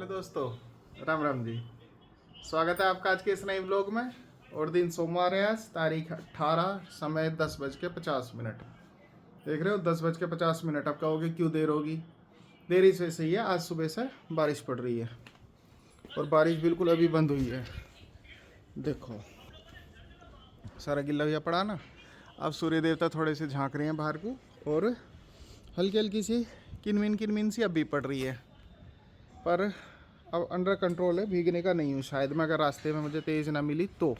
दोस्तों, राम राम जी। स्वागत है आपका आज के इस नए व्लॉग में। और दिन सोमवार है, आज तारीख 18, समय 10:50। देख रहे हो 10:50। आप कहोगे क्यों देर होगी? देर इस वजह से ही है, आज सुबह से बारिश पड़ रही है और बारिश बिल्कुल अभी बंद हुई है। देखो सारा गिल्ला हुआ पड़ा ना। अब सूर्य देवता थोड़े से झांक रहे हैं बाहर को और हल्की हल्की सी किनमिन सी अब भी पड़ रही है, पर अब अंडर कंट्रोल है। भीगने का नहीं हूँ शायद मैं, अगर रास्ते में मुझे तेज़ ना मिली तो।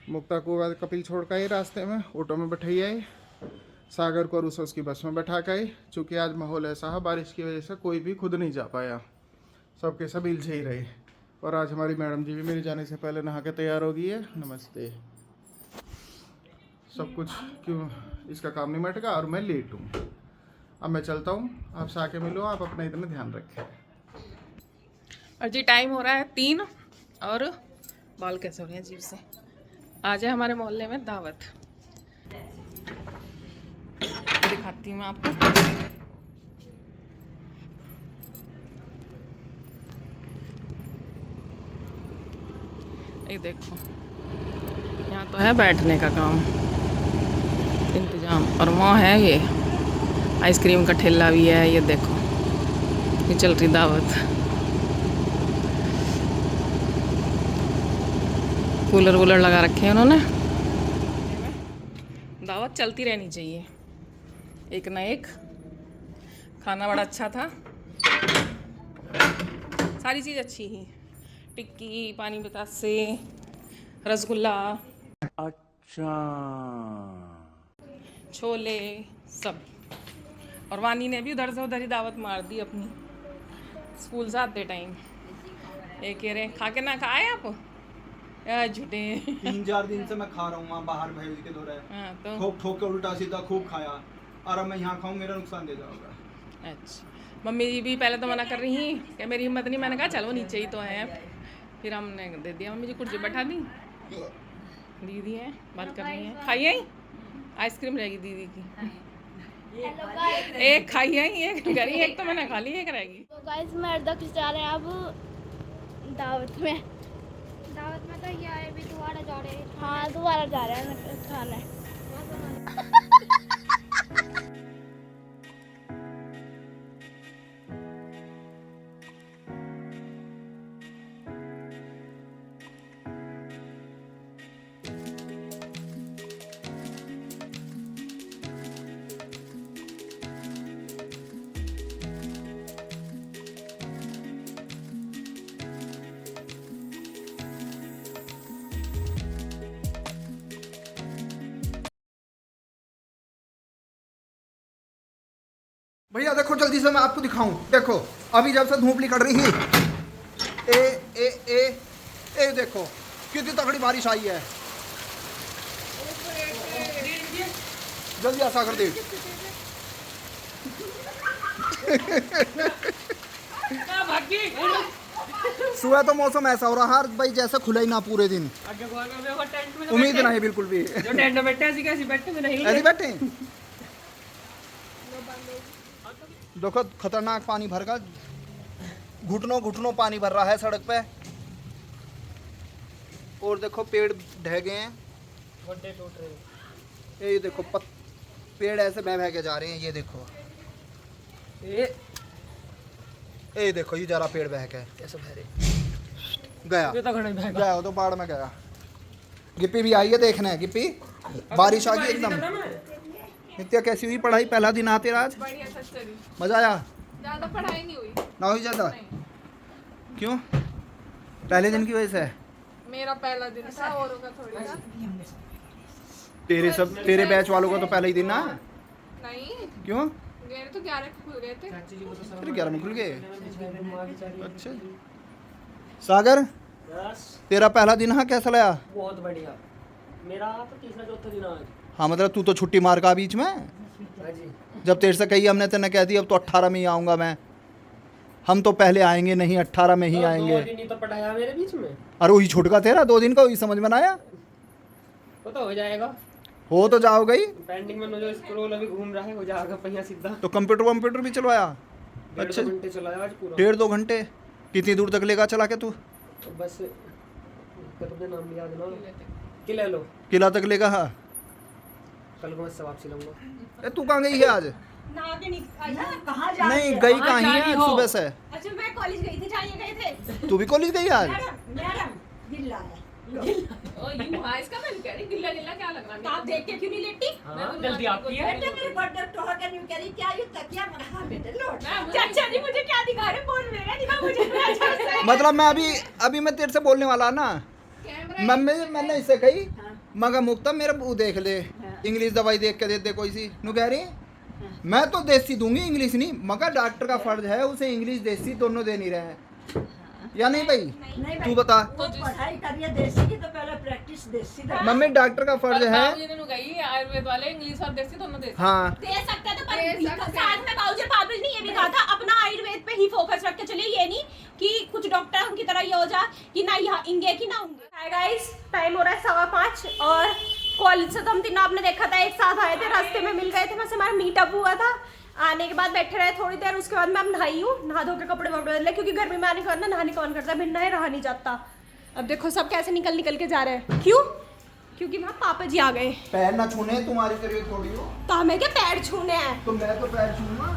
मुक्ता को कपिल छोड़ कर आए, रास्ते में ऑटो में बैठाई आए, सागर को और उसकी बस में बैठा के आए। चूँकि आज माहौल ऐसा है बारिश की वजह से कोई भी खुद नहीं जा पाया, सबके सब इलझे ही रहे। और आज हमारी मैडम जी भी मेरे जाने से पहले नहा के तैयार हो गई है। नमस्ते। सब कुछ क्यों इसका काम नहीं मटेगा और मैं लेट हूँ। अब मैं चलता हूँ, आपसे आके मिलो। आप अपना इतना ध्यान रखें। और जी टाइम हो रहा है 3 और बाल कैसे हो रहे हैं अजीब से। आज है हमारे मोहल्ले में दावत, दिखाती हूँ मैं आपको। ये देखो, यहाँ तो है बैठने का काम इंतजाम, और वहाँ है ये आइसक्रीम का ठेला भी है। ये देखो, ये चल रही दावत। कूलर वूलर लगा रखे हैं उन्होंने। दावत चलती रहनी चाहिए, एक ना एक। खाना बड़ा अच्छा था, सारी चीज़ अच्छी ही। टिक्की, पानी बतासे, रसगुल्ला, अच्छा, छोले, सब। और वानी ने भी उधर से उधर ही दावत मार दी अपनी, स्कूल से आते टाइम। एक कह रहे खा के ना खाए आप, झूठे। 3-4 दिन से मैं खा रहा हूँ वहाँ बाहर भैंस के दौरे। हाँ तो ठोक ठोक के उल्टा सीधा खूब खाया, और अब मैं यहाँ खाऊँ मेरा नुकसान दे जाओगा। अच्छा, मम्मी जी भी पहले तो मना कर रही कि मेरी हिम्मत नहीं। मैंने कहा चलो नीचे ही तो है। फिर हमने दे दिया, मम्मी जी कुर्सी बैठा दी। दीदी है, बात कर रही है। खाई आई आइसक्रीम रहेगी दीदी की। एक खाई आई, एक करी, एक तो मैंने खा ली, एक रहेगी। तो गाइस मैं अर्धक जा रहे हैं अब दावत में। तो ये आए भी दोबारा जा रहे हैं। हाँ दोबारा जा रहे हैं खाने। भैया देखो जल्दी से मैं आपको दिखाऊं। देखो अभी जब से धूप निकल रही है, ए ए ए ए देखो कितनी तगड़ी बारिश आई है। जल्दी ऐसा कर दे। सुबह तो मौसम ऐसा हो रहा है भाई जैसे खुला ही ना पूरे दिन। उम्मीद नहीं बिल्कुल भी। जो टेंट में बैठे ऐसे बैठे देखो खतरनाक पानी भर का, घुटनों घुटनों पानी भर रहा है सड़क पे। और देखो पेड़ ढह गए हैं, टूट रहे हैं। ये देखो पेड़ ऐसे बह बह के जा रहे हैं। ये देखो ये देखो ये जरा पेड़ बह के कैसे बह रहे। गया तो बाढ़ में गया। गिप्पी भी आई है देखने। गिप्पी बारिश आ गई एकदम। नित्या कैसी हुई पढ़ाई? पहला दिन आते आज मजा आया? ज्यादा पढ़ाई नहीं हुई ना हुई ज्यादा? क्यों? पहले दिन की वजह से? मेरा पहला दिन था, औरों का थोड़ी था। तेरे बैच वालों का तो पहला ही दिन ना? नहीं, क्यों? गए तो 11 को खुल गए थे। फिर 11 में खुल गए। अच्छा सागर, तेरा पहला दिन है, कैसा लगा? बहुत बढ़िया। मेरा तो तीसरा चौथा दिन आज। हाँ मतलब तू तो छुट्टी मार का बीच में। हाँ जी। जब तेरे से कही हमने तेने कह दी अब तो 18 में ही आऊँगा मैं। हम तो पहले आएंगे नहीं, 18 में ही आएंगे। 2 दिन ही तो पढ़ाया मेरे बीच में। अरे वही छुटका तेरा 2 दिन का, वही समझ में ना आया। वो तो हो जाएगा, हो तो जाओगे ही। पेंडिंग में जो स्क्रॉल अभी घूम रहा है हो जाएगा पहिया सीधा। तो कंप्यूटर भी चलवाया? 1.5 घंटे चलाया आज पूरा। 1.5-2 घंटे कितनी दूर तक लेगा चला के तू? तो बस अपने नाम याद ना कि ले लो, किला तक लेगा? हाँ। कल को मैं सब वापसी लूंगा। तू कहाँ गई है आज? कहाँ जा नहीं गई कहाँ ही है आज सुबह से? अच्छा मैं कॉलेज गई थी, जाइए गए थे तू भी कॉलेज गई आज? मैडम गिल्ला है। ओ यू हाँ इसका मैं कह रही गिल्ला गिल्ला क्या लग रहा तो आप देख के क्यों नहीं लेटी? हाँ, गलती आपकी है। बेटे मेरे बर्थडे तो होगा नहीं कह रही क्या ये तकिया मना बेटे लौट। मैं- चाचा जी मुझे क्या दिखा रहे फोन में दिखा मुझे। मतलब मैं अभी मैं तेरे से बोलने वाला ना, मैंने इससे कही मगर मुक्ता मेरा वो देख ले, इंग्लिश दवाई देख के दे दे कोई सी। नु कह रही मैं तो देसी दूंगी, इंग्लिश नहीं, मगर डॉक्टर का फर्ज है उसे इंग्लिश देसी दोनों दे नहीं रहे हैं, या नहीं भाई? नहीं तू बता। वो पढ़ाई करिए देसी की तो पहले प्रैक्टिस देसी का। मम्मी डॉक्टर का फर्ज है। बाबूजी ने गई आयुर्वेद वाले इंग्लिश और देसी दोनों देसी। हाँ दे सकते हैं तो पर दे सकते हैं। साथ में बाबूजी और पापा ने ये भी कहा था अपना आयुर्वेद पे ही फोकस रख के चलिए, ये नहीं कि कुछ डॉक्टर की तरह ये हो जा कि ना यहाँ इंगे की ना होंगे। हाय गाइस, टाइम हो रहा है 5:15 और कॉलेज से तो हम तीनों आपने देखा था एक साथ आए थे, रास्ते में मिल गए थे, बस हमारा मीटअप हुआ था। आने के बाद बैठे रहे थोड़ी देर, उसके बाद मैं अब नहाई हूँ, नहा धो के कपड़े वपड़े बदले क्योंकि गर्मी में आने के बाद ना नहाने कौन करता है, बिन नहाए रहा नहीं जाता। अब देखो सब कैसे निकल के जा रहे हैं, क्यों? क्योंकि वहाँ पापा जी आ गए। पैर ना छूने, तुम्हारी तबीयत थोड़ी हो तो हमें क्या पैर छूने हैं? तो मैं तो पैर छूंगा।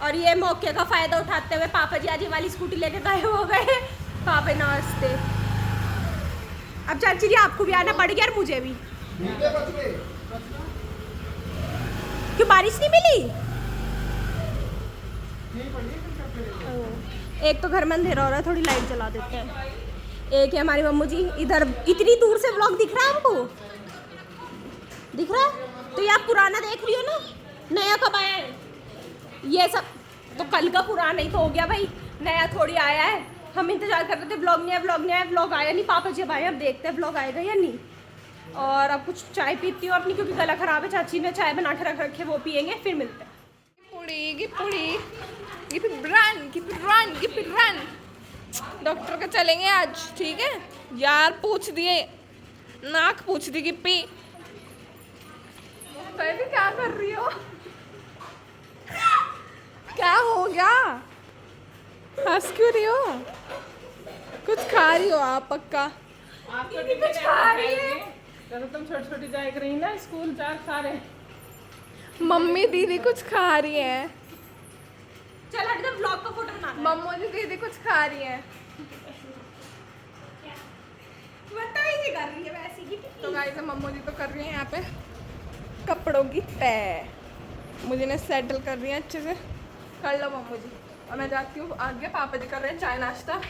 और ये मौके का फायदा उठाते हुए पापा जी आज ये वाली स्कूटी लेके गए हो गए। पापा नमस्ते। अब चाची जी आपको भी आना पड़ गया और मुझे भी। ठीक है बच गए। क्यों बारिश नहीं मिली? एक तो घर में अंधेरा हो रहा है, थोड़ी लाइट जला देते हैं। एक है हमारी मम्मू जी, इधर इतनी दूर से व्लॉग दिख रहा है हमको? दिख रहा है? तो ये आप पुराना देख रही हो ना, नया कब आया है? ये सब तो कल का पुराना ही तो हो गया भाई, नया थोड़ी आया है। हम इंतजार कर रहे थे व्लॉग नहीं आया, व्लॉग आया नहीं। पापा जी अब आए, अब देखते हैं व्लॉग आएगा या नहीं। और अब कुछ चाय पीती हूँ अपनी, क्योंकि गला खराब है। चाची ने चाय बना के रख रखे, वो पियेंगे, फिर मिलते हैं। डॉक्टर का चलेंगे आज, ठीक है यार? पूछ दिए, नाक पूछ दी गिप्पी। बेबी क्या कर रही हो? क्या हो गया? हंस क्यों रही हो? कुछ खा रही हो आप? पक्का आपको कुछ खा रही है? तो तुम छोटी छोटी जाए रही ना स्कूल, जा खा रहे। मम्मी दीदी कुछ खा रही है। चल हट, व्लॉग का फोटो बनाना है। मम्मू जी दीदी कुछ खा रही है। बताइए नहीं कर रही है वैसे ही। तो गाइस मम्मू जी तो कर रही हैं यहाँ पे कपड़ों की तय, मुझे ने सेटल कर रही है अच्छे से। कर लो मम्मू जी, और मैं जाती हूँ आगे। पापा जी कर रहे हैं चाय नाश्ता।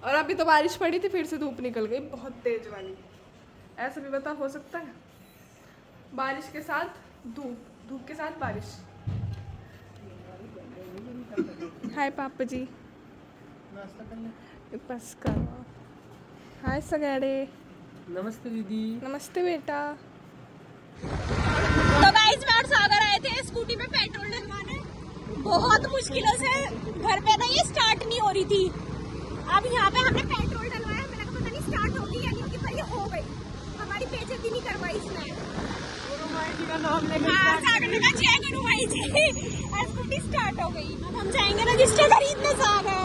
और अभी तो बारिश पड़ी थी, फिर से धूप निकल गई बहुत तेज वाली। ऐसा भी बता हो सकता है? बारिश के साथ धूप, धूप के साथ बारिश। हाय पापा जी, बस करो। हाय सगेड़े, नमस्ते दीदी। नमस्ते बेटा। तो गाइस मैं और सागर आए थे स्कूटी पे पेट्रोल डलवाने। बहुत मुश्किलों से घर पे ना ये स्टार्ट नहीं हो रही थी। अब यहाँ पे हमने पेट्रोल डलवाया, हमें लगा पता नहीं स्टार्ट होगी या नहीं होगी, पर ये हो गई। हमारी बेइज्जती नहीं करवाई इसने। हाँ, सागर ने कहा जय गुरुमाई जी, और स्कूटी स्टार्ट हो गई। अब हम जाएंगे रजिस्टर खरीदने। सागर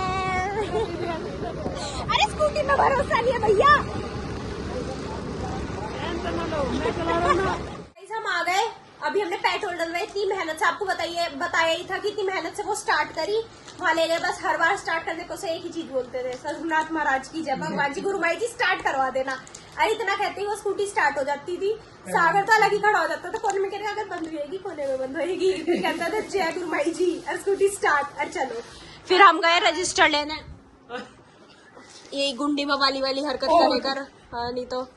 अरे स्कूटी में भरोसा नहीं है भैया। हम आ गए, अभी हमने पेट्रोल डलवाया। इतनी मेहनत से, आपको बताया ही था कि इतनी मेहनत से वो स्टार्ट करी, वहाँ ले गए। बस हर बार स्टार्ट करने को से एक ही चीज बोलते थे, सदगुरुनाथ महाराज की जय, भगवान जी गुरुमाई जी स्टार्ट करवा देना। अरे इतना कहते ही वो स्कूटी स्टार्ट हो जाती थी। सागर तो अलग ही खड़ा हो जाता था कोने में, कहते अगर बंद होएगी कोने में बंद होएगी, फिर कहता था जय गुरुमाई जी और स्कूटी स्टार्ट। और चलो फिर हम गए रजिस्टर लेने, ये गुंडी बवाली वाली हरकत करेकर। हाँ नहीं तो।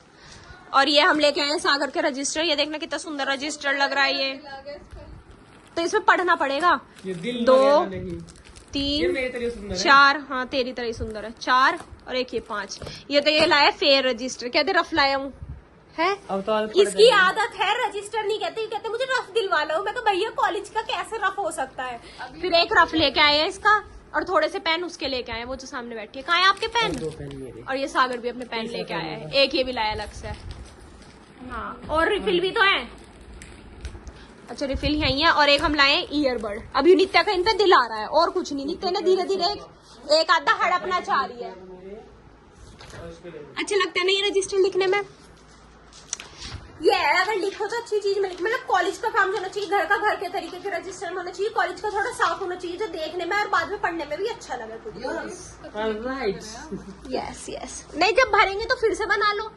और ये हम लेके आए सागर के रजिस्टर, ये देखना कितना सुंदर रजिस्टर लग रहा है ये। तो इसमें पढ़ना पड़ेगा। 2 3 4, हाँ तेरी तरह ही सुंदर है। 4 और एक ये 5। ये तो ये लाया फेयर रजिस्टर, कहते रफ लाया हूँ है। अब तो इसकी आदत है, रजिस्टर नहीं कहते, कहते मुझे रफ दिलवा लो। मैं भैया कॉलेज का कैसे रफ हो सकता है। फिर एक रफ लेके आए हैं इसका, और थोड़े से पेन उसके लेके आए, वो जो सामने बैठी है। कहाँ है आपके पेन? 2 पेन मेरे। और ये सागर भी अपने पेन लेके आया है, एक ये भी लाया अलग से। हाँ, और रिफिल भी तो है। अच्छा रिफिल यही है, और एक हम लाए ईयरबड। अभी नित्या का इन पे दिल आ रहा है और कुछ नहीं। नित्या ने धीरे धीरे एक आधा हड़पना चाह रही है। अच्छे लगते हैं ना ये रजिस्टर लिखने में? ये है, अगर लिखो तो अच्छी चीज में लिखो। मतलब कॉलेज का काम होना चाहिए, घर का घर के तरीके के रजिस्टर में होना चाहिए। कॉलेज का थोड़ा साफ होना चाहिए जो देखने में और बाद में पढ़ने में भी अच्छा लगे खुद को। Yes yes. नहीं, जब भरेंगे तो फिर से बना लो।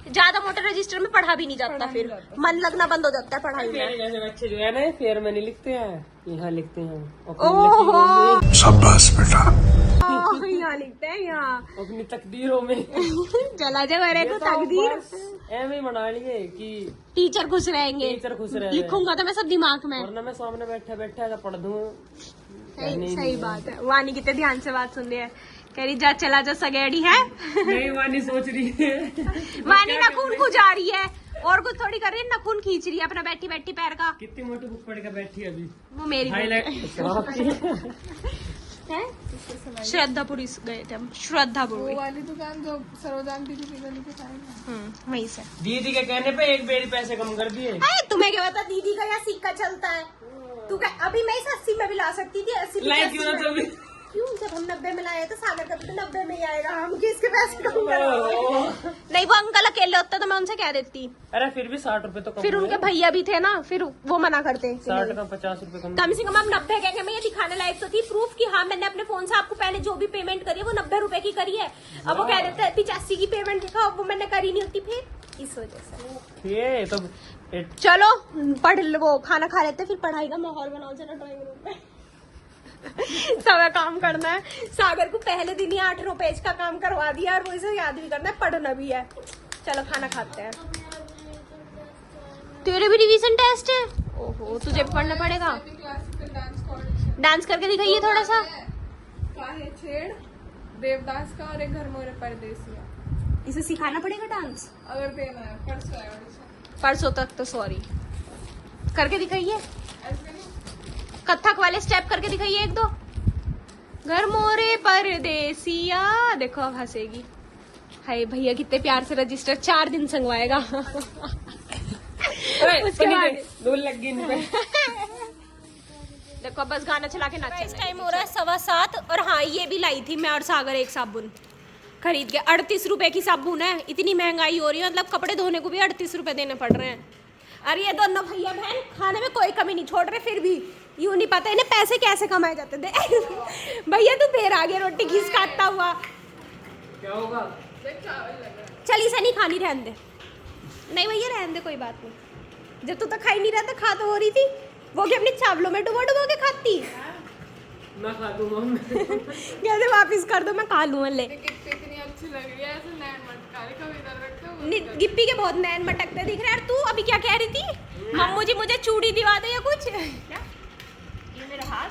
ज्यादा मोटे रजिस्टर में पढ़ा भी नहीं जाता, फिर मन लगना बंद हो जाता है पढ़ाई में। जैसे बच्चे जो है ना फेयर में नहीं लिखते हैं, यहाँ लिखते हैं। ओहो शाबाश बेटा। यहाँ लिखते हैं, यहाँ अपनी तकदीरों में चला जाए मेरे को तकदीर। ऐਵੇਂ बना लिए कि टीचर खुश रहेंगे, टीचर खुश रहे। लिखूंगा तो मैं सब दिमाग में। वरना मैं सामने बैठा बैठा ऐसा पढ़ दूं। सही बात है। वानी कितने ध्यान से बात सुन रही है, कह रही जा चला जा सगेड़ी है। नहीं वानी सोच रही है, वानी नखून खुजा रही है और कुछ थोड़ी कर रही है, नखून खींच रही है अपना बैठी बैठी पैर का। कितनी मोटी बुक पढ़ कर बैठी है अभी। वो मेरी है। श्रद्धापुरी गए थे हम, श्रद्धापुरी वाली दुकान जो सरोजान दीदी की गली के साइड। वहीं से। दीदी के कहने पे एक बेड़ी पैसे कम कर दिए। तुम्हें क्या पता दीदी का यहाँ सिक्का चलता है? तू क्या अभी मैं इस 80 में भी ला सकती थी। 80 लाइक क्यों ना तो भी? क्यों, जब हम 90 में लाए तो सागर का तो 90 में ही आएगा। हम किसके पैसे कम करवाएंगे? नहीं, वो अंकल अकेले होता तो मैं उनसे कह देती। अरे फिर भी 60 रुपए तो कम। फिर उनके भैया भी थे ना, फिर वो मना करते। 60 का 50 रुपए कम से कम आप 90 कहेंगे। मैं ये दिखाने लायक तो थी प्रूफ कि हाँ मैंने अपने फोन से आपको पहले जो भी पेमेंट करी है वो 90 रुपए की करी है। अब वो कह देते 85 की पेमेंट दिखा, अब वो मैंने करी नहीं होती, फिर इस वजह से। ये तो चलो पढ़ वो खाना खा लेते, फिर पढ़ाई का माहौल बनाओ जरा ड्राइंग रूम में। सब काम करना है। सागर को पहले दिन ही 8 पेज का काम करवा दिया और वो इसे याद भी करना है, पढ़ना भी है। चलो खाना खाते हैं। तेरे भी रिवीजन टेस्ट है? ओहो, तुझे पढ़ना पड़ेगा। डांस करके दिखाइए थोड़ा सा। काहे छेड़ देवदास का और एक घर मोरे परदेसिया। इसे सिखाना पड़ेगा डांस अगर देना है परसों आएगा। परसों तक तो सॉरी। करके दिखाइए, कथक वाले स्टेप करके दिखाइए 1-2। घर मोरे परदेसिया। देखो अब हंसेगी। हाय भैया कितने प्यार से रजिस्टर 4 दिन संगवाएगा। उसके बाद दो लग गई। देखो बस गाना चला के नाच। इस टाइम हो रहा है 7:15 और हाँ ये भी लाई थी मैं और सागर एक साबुन खरीद के। 38 रुपए की साबुन है। इतनी महंगाई हो रही है, मतलब कपड़े धोने को भी 38 रुपए देने पड़ रहे हैं। अरे ये दोनों भैया बहन खाने में कोई कमी नहीं छोड़ रहे, फिर भी यूं नहीं पता इन्हें पैसे कैसे कमाए जाते थे। भैया तू देर आ गया रोटी घिस काटता हुआ। क्या होगा? चल इसे नहीं खानी, रहने दे। नहीं भैया रहने दे, कोई बात नहीं। जब तू तो खा ही नहीं रहा था, खा तो हो रही थी। वो कि अपनी चावलों में डुबो डुबो के खाती। मैं खा दूंगा। कैसे वापिस कर दो, मैं खा लूँ। ले कितनी अच्छी लग रही है, ऐसे नैन मटकारी कभी इधर रखते हो। गिप्पी के बहुत नैन मटकते दिख रहे हैं। तू अभी क्या कह रही थी? मम्मू जी मुझे चूड़ी दिवा दे या कुछ। ये मेरा हाथ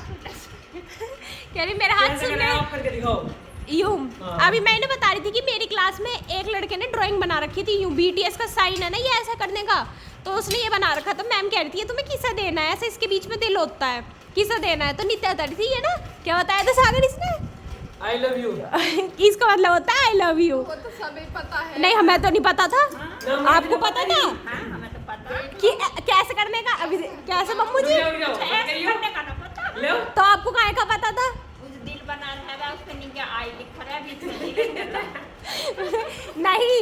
कह रही मेरा हाथ सुन आप करके दिखाओ। यूं अभी मैंने बता रही थी कि मेरी क्लास में एक लड़के ने ड्राइंग बना रखी थी, यूं BTS का साइन है ना ये ऐसा करने का, तो उसने ये बना रखा था। मैम कह रही थी ये तुम्हें किसे देना है, ऐसे इसके बीच में दिल होता है, किसे देना है? तो नित्या बता रही थी ये ना क्या बताया था सागर इसने, I love you। इसका मतलब होता है आई लव यू। वो तो सभी पता है। नहीं हमें तो नहीं पता था, आपको पता था हमें तो पता है। कि कैसे करने का? अभी कैसे मम्मू जी? ऐसे करने का ना पता। तो आपको काहे का पता था? उस दिल बना रहा है, उसके नीचे आई लिख रहा है, बीच में दिल कर रहा है। नहीं,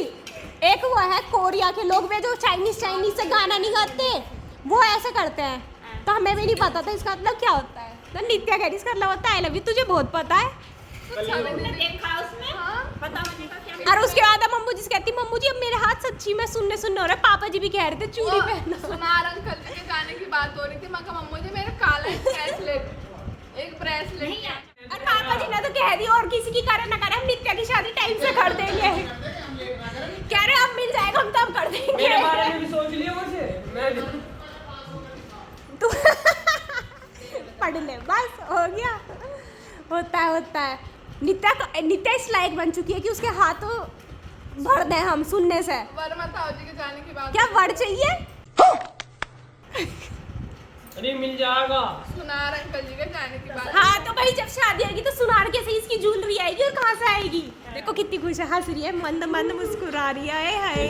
एक वो है कोरिया के लोग वे जो चाइनीज से गाना नहीं गाते, वो ऐसे करते हैं। तो हमें भी नहीं पता था इसका मतलब क्या होता है। तो नित्या कह रही इसका मतलब होता है आई लव यू। तुझे बहुत पता है। तुमने देखा उसमें पता मुझे का क्या। और उसके बाद अब मम्मू जी कहती मम्मू जी अब मेरे हाथ सच्ची में सुनने हो रहा है। पापा जी भी कह रहे थे चूड़ी पहनना। सुनार अंकल जी के गाने की बात हो रही थी। मैं कहा मम्मू जी मेरा काला एक ब्रेसलेट नहीं यार, और पापा जी ने तो कह दिया और किसी की करे ना करे हम नित्या की शादी टाइम से कर देंगे। कह रहे अब मिल जाएगा हम तब कर देंगे। मेरे बारे में भी सोच लिया मुझे। मैं तू पढ़ ले बस हो गया। होता है। नित्या इस लायक बन चुकी है कि उसके हाथों भर दें हम सुनने से। वर्मा ताऊ जी के जाने की बात। क्या वर्ड चाहिए? अरे मिल जाएगा। सुनार अंकल जी के जाने की बात। हाँ तो भाई जब शादी आएगी तो सुनार के से इसकी ज्वेलरी आएगी और कहाँ से आएगी? देखो कितनी खुश है, हंस रही है, मंद मंद मुस्कुरा रही है। हाय